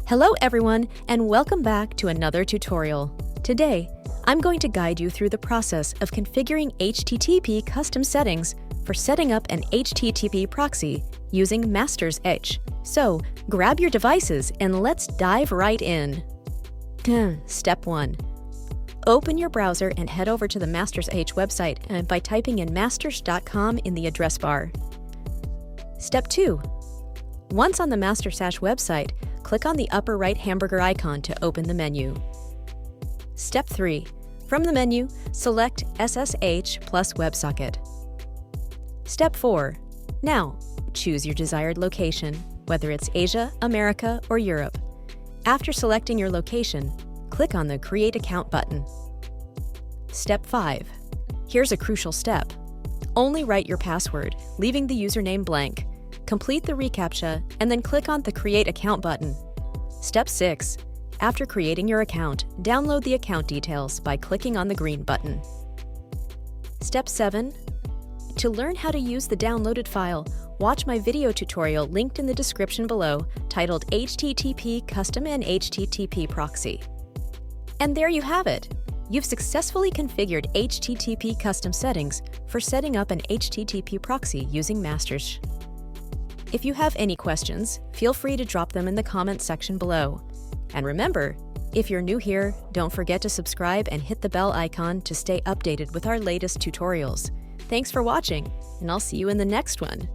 Hello everyone, and welcome back to another tutorial. Today, I'm going to guide you through the process of configuring HTTP custom settings for setting up an HTTP proxy using Masterssh. So, grab your devices and let's dive right in. Step 1. Open your browser and head over to the Masterssh website by typing in masterssh.com in the address bar. Step 2. Once on the Masterssh website, click on the upper right hamburger icon to open the menu. Step 3. From the menu, select SSH plus WebSocket. Step 4. Now, choose your desired location, whether it's Asia, America, or Europe. After selecting your location, click on the Create Account button. Step 5. Here's a crucial step. Only write your password, leaving the username blank. Complete the reCAPTCHA and then click on the Create Account button. Step 6. After creating your account, download the account details by clicking on the green button. Step 7. To learn how to use the downloaded file, watch my video tutorial linked in the description below titled HTTP Custom and HTTP Proxy. And there you have it! You've successfully configured HTTP custom settings for setting up an HTTP proxy using Masterssh. If you have any questions, feel free to drop them in the comments section below. And remember, if you're new here, don't forget to subscribe and hit the bell icon to stay updated with our latest tutorials. Thanks for watching, and I'll see you in the next one.